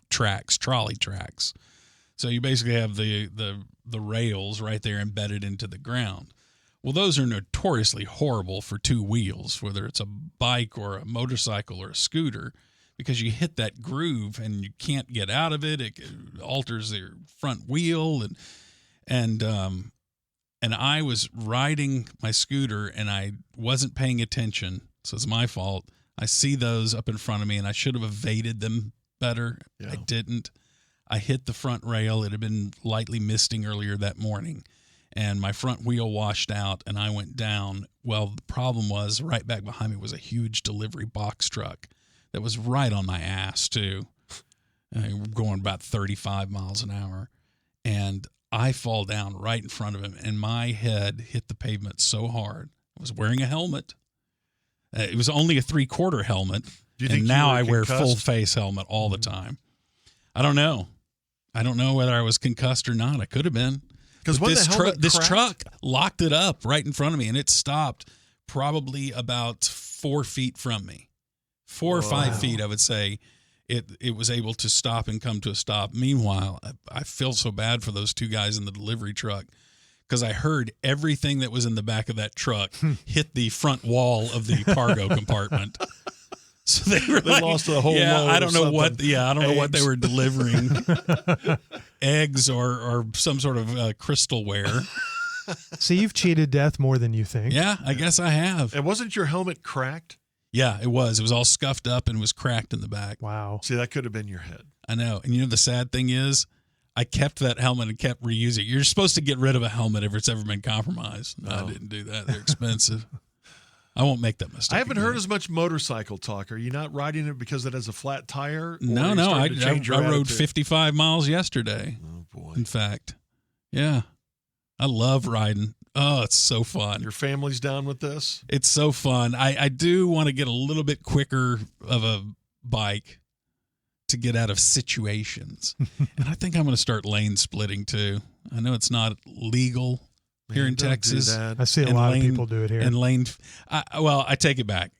tracks, trolley tracks. So you basically have the rails right there embedded into the ground. Well, those are notoriously horrible for two wheels, whether it's a bike or a motorcycle or a scooter, because you hit that groove and you can't get out of it. It alters your front wheel, and I was riding my scooter and I wasn't paying attention, so it's my fault. I see those up in front of me and I should have evaded them better. Yeah. I didn't. I hit the front rail. It had been lightly misting earlier that morning, and my front wheel washed out and I went down. Well, the problem was right back behind me was a huge delivery box truck that was right on my ass too, going about 35 miles an hour. And I fall down right in front of him, and my head hit the pavement so hard. I was wearing a helmet. It was only a 3/4 helmet. And now I wear full face helmet all the time. I don't know. I don't know whether I was concussed or not. I could have been. Because this truck locked it up right in front of me, and it stopped probably about 4 feet from me. 4 or 5 feet, I would say. It was able to stop and come to a stop. Meanwhile, I feel so bad for those two guys in the delivery truck, because I heard everything that was in the back of that truck hit the front wall of the cargo compartment. So they lost a whole load. I don't know what. Yeah, I don't know what they were delivering, eggs or some sort of crystalware. See, you've cheated death more than you think. Yeah, I guess I have. And wasn't your helmet cracked? Yeah, it was. It was all scuffed up and was cracked in the back. Wow. See, that could have been your head. I know. And you know the sad thing is, I kept that helmet and kept reusing it. You're supposed to get rid of a helmet if it's ever been compromised. No, I didn't do that. They're expensive. I won't make that mistake. I haven't heard as much motorcycle talk. Are you not riding it because it has a flat tire? No. I rode 55 miles yesterday. Oh, boy. In fact. Yeah. I love riding. Oh, it's so fun. Your family's down with this? It's so fun. I do want to get a little bit quicker of a bike to get out of situations. And I think I'm going to start lane splitting too. I know it's not legal here in Texas. I see a lot of people do it here. And I take it back.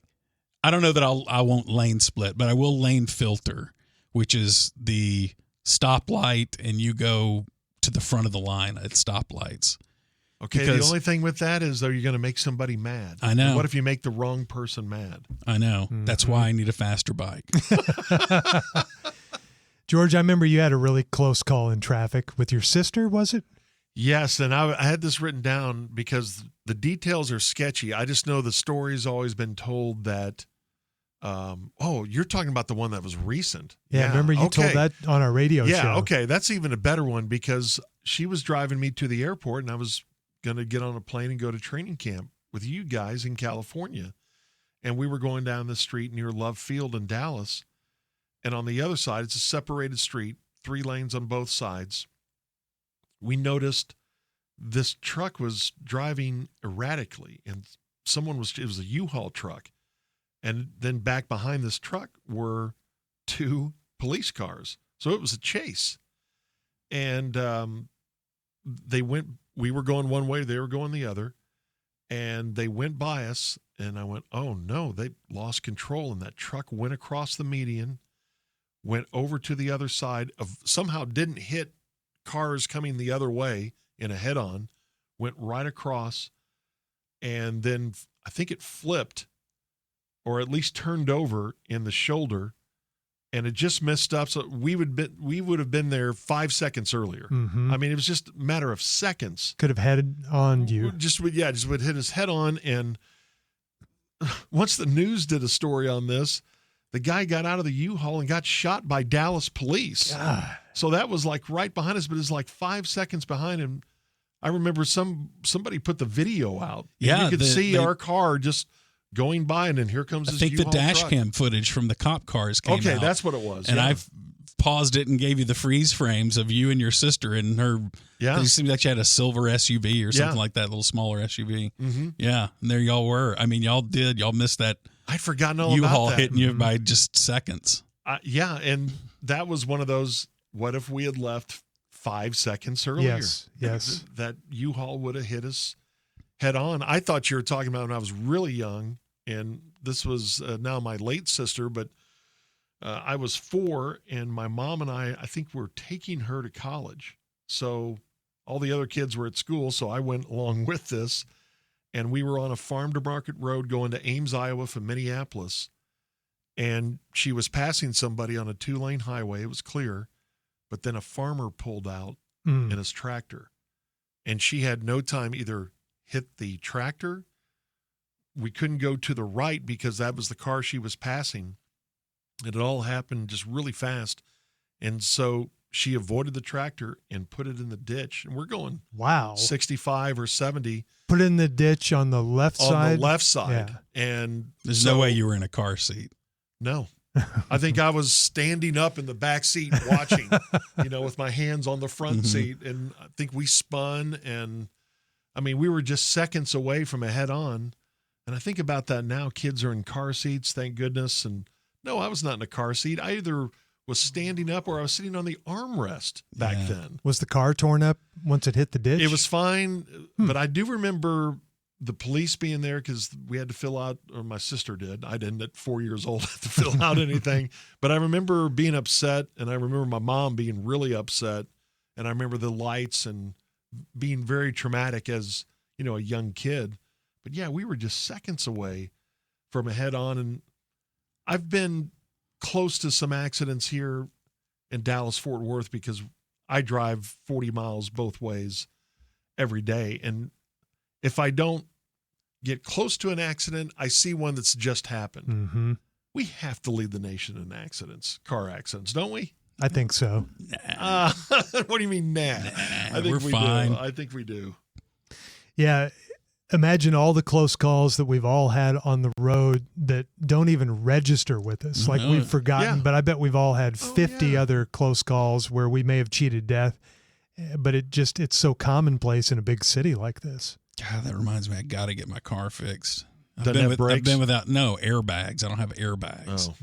I don't know that I won't lane split, but I will lane filter, which is the stoplight and you go to the front of the line at stoplights. Okay, the only thing with that is, though, you're going to make somebody mad. I know. And what if you make the wrong person mad? I know. Mm-hmm. That's why I need a faster bike. George, I remember you had a really close call in traffic with your sister, was it? Yes, and I had this written down because the details are sketchy. I just know the story's always been told that, you're talking about the one that was recent. Yeah, remember you told that on our radio show. Yeah, okay, that's even a better one because she was driving me to the airport and I was going to get on a plane and go to training camp with you guys in California. And we were going down the street near Love Field in Dallas. And on the other side, it's a separated street, 3 lanes on both sides. we noticed this truck was driving erratically, and it was a U-Haul truck. And then back behind this truck were 2 police cars. So it was a chase. And we were going one way, they were going the other. And they went by us, and I went, oh no, they lost control. And that truck went across the median, went over to the other side, somehow didn't hit cars coming the other way in a head-on, went right across, and then I think it flipped, or at least turned over in the shoulder, and it just messed up. So we would have been there 5 seconds earlier. Mm-hmm. I mean, it was just a matter of seconds. Could have headed on you. Just would hit his head on. And once the news did a story on this, the guy got out of the U-Haul and got shot by Dallas police. God. So that was like right behind us, but it's like 5 seconds behind him. I remember somebody put the video out. Yeah, you could see our car just going by, and then here comes this U-Haul the dash truck. cam footage from the cop cars came out. Okay, that's what it was. And yeah. I've paused it and gave you the freeze frames of you and your sister and her. Yeah. It seemed like she had a silver SUV or something like that, a little smaller SUV. Mm-hmm. Yeah, and there y'all were. I mean, y'all missed that I'd forgotten all U-Haul about that. hitting you by just seconds. Yeah, and that was one of those, what if we had left 5 seconds earlier? Yes. That U-Haul would have hit us head on. I thought you were talking about when I was really young, and this was now my late sister, but I was 4, and my mom and I think were taking her to college. So all the other kids were at school, so I went along with this, and we were on a farm-to-market road going to Ames, Iowa from Minneapolis, and she was passing somebody on a 2-lane highway. It was clear, but then a farmer pulled out in his tractor, and she had no time either hit the tractor. We couldn't go to the right because that was the car she was passing. It all happened just really fast. And so she avoided the tractor and put it in the ditch. And we're going 65 or 70. Put it in the ditch on the left side? On the left side. Yeah. And there's no way you were in a car seat. No. I think I was standing up in the back seat watching, with my hands on the front seat. And I think we spun. And, I mean, we were just seconds away from a head-on. And I think about that now. Kids are in car seats, thank goodness. And no, I was not in a car seat. I either was standing up or I was sitting on the armrest back then. Was the car torn up once it hit the ditch? It was fine, but I do remember the police being there because we had to fill out, or my sister did. I didn't at 4 years old have to fill out anything. But I remember being upset, and I remember my mom being really upset, and I remember the lights and being very traumatic as, a young kid. But yeah, we were just seconds away from a head-on, and I've been close to some accidents here in Dallas-Fort Worth because I drive 40 miles both ways every day. And if I don't get close to an accident, I see one that's just happened. Mm-hmm. We have to lead the nation in accidents, car accidents, don't we? I think so. What do you mean, nah? I think we're fine. do. I think we do. Yeah. Imagine all the close calls that we've all had on the road that don't even register with us. Like we've forgotten, but I bet we've all had 50 other close calls where we may have cheated death, but it's so commonplace in a big city like this. God, that reminds me, I got to get my car fixed. I've Doesn't have brakes? I've been without airbags. I don't have airbags. Oh.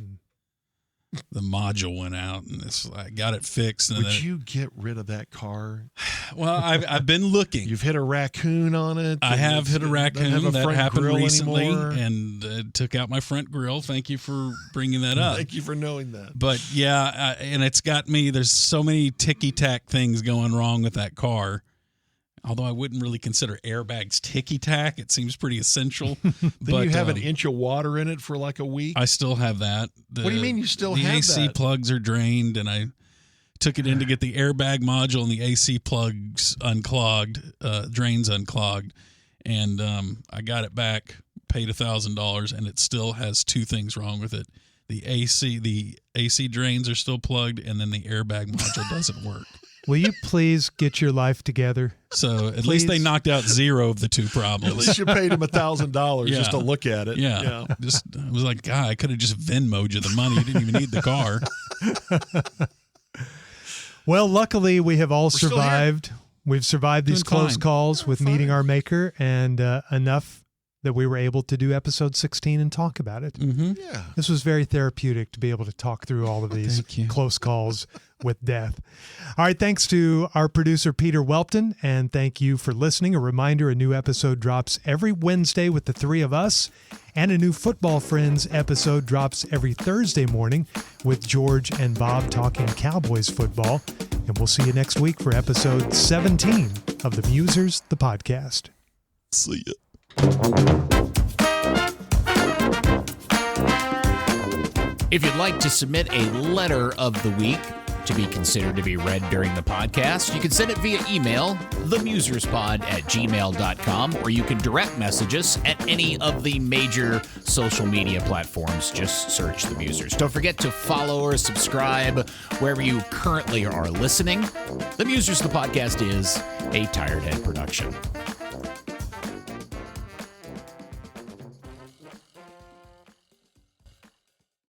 The module went out, and I got it fixed. And Would you get rid of that car? Well, I've been looking. You've hit a raccoon on it. I have hit a raccoon. That happened recently, anymore. and took out my front grill. Thank you for bringing that up. Thank you for knowing that. But yeah, and it's got me. There's so many ticky-tack things going wrong with that car. Although I wouldn't really consider airbags ticky-tack. It seems pretty essential. Then you have an inch of water in it for like a week? I still have that. What do you mean you still have that? The AC plugs are drained, and I took it in to get the airbag module and the AC plugs unclogged, drains unclogged. And I got it back, paid $1,000, and it still has 2 things wrong with it. The AC drains are still plugged, and then the airbag module doesn't work. Will you please get your life together? So at least they knocked out 0 of the 2 problems. At least you paid him $1,000 just to look at it. Yeah. I was like, God, I could have just Venmo'd you the money. You didn't even need the car. Well, luckily we have all survived. We've survived these Doing close fine. calls with meeting our maker, and enough that we were able to do episode 16 and talk about it. Mm-hmm. Yeah. This was very therapeutic to be able to talk through all of these Thank you. close calls with death. All right, thanks to our producer, Peter Welpton, and thank you for listening. A reminder, a new episode drops every Wednesday with the three of us, and a new Football Friends episode drops every Thursday morning with George and Bob talking Cowboys football. And we'll see you next week for episode 17 of the Musers, the podcast. See ya. If you'd like to submit a letter of the week to be considered to be read during the podcast, you can send it via email, themuserspod@gmail.com, or you can direct message us at any of the major social media platforms. Just search The Musers. Don't forget to follow or subscribe wherever you currently are listening. The Musers, the podcast, is a Tired Head production.